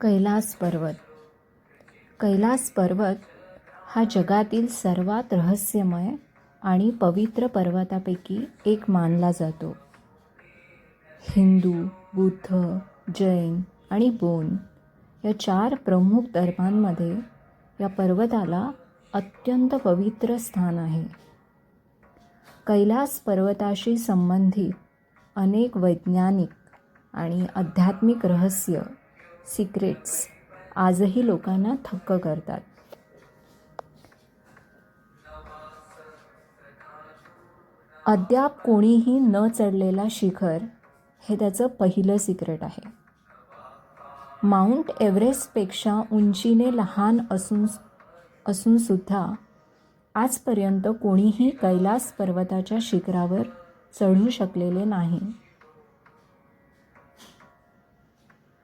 कैलास पर्वत. कैलास पर्वत हा जगातील सर्वात रहस्यमय आणि पवित्र पर्वतापैकी एक मानला जातो. हिंदू, बुद्ध, जैन आणि बौन या 4 प्रमुख धर्मांमध्ये या पर्वताला अत्यंत पवित्र स्थान आहे. कैलास पर्वताशी संबंधित अनेक वैज्ञानिक आणि आध्यात्मिक रहस्य सिक्रेट्स आजही लोकांना थक्क करतात. अद्याप कोणीही न चढलेला शिखर हे त्याचं पहिलं सिक्रेट आहे. माउंट एव्हरेस्टपेक्षा उंचीने लहान असून सुद्धा आजपर्यंत कोणीही कैलास पर्वताच्या शिखरावर चढू शकलेले नाही.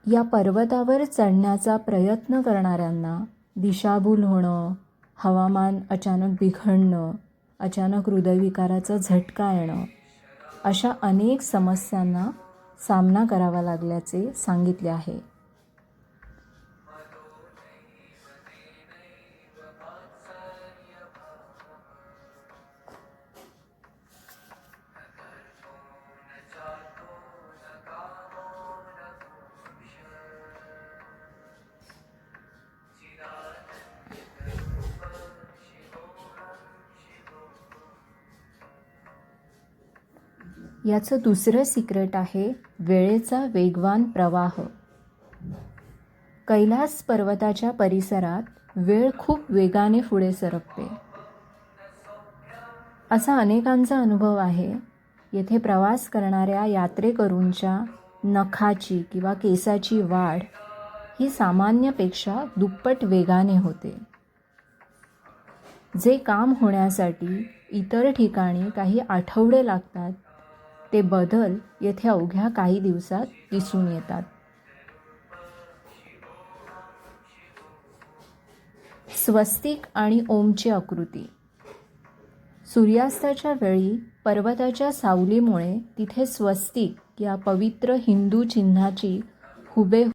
या पर्वतावर चढण्याचा प्रयत्न करणाऱ्यांना दिशाभूल होणं, हवामान अचानक बिघडणं, अचानक हृदयविकाराचा झटका येणं अशा अनेक समस्यांना सामना करावा लागल्याचे सांगितले आहे. याचं दुसरं सिक्रेट आहे वेळेचा वेगवान प्रवाह. कैलास पर्वताच्या परिसरात वेळ खूप वेगाने पुढे सरकते. असा अनेकांचा अनुभव आहे. येथे प्रवास करणाऱ्या यात्रेकरूंच्या नखाची किंवा केसाची वाढ ही सामान्यपेक्षा दुप्पट वेगाने होते. जे काम होण्यासाठी इतर ठिकाणी काही आठवडे लागतात ते बदल येथे अवघ्या काही दिवसात दिसून येतात. स्वस्तिक आणि ओमची आकृती. सूर्यास्ताच्या वेळी पर्वताच्या सावलीमुळे तिथे स्वस्तिक या पवित्र हिंदू चिन्हाची हुबेहूब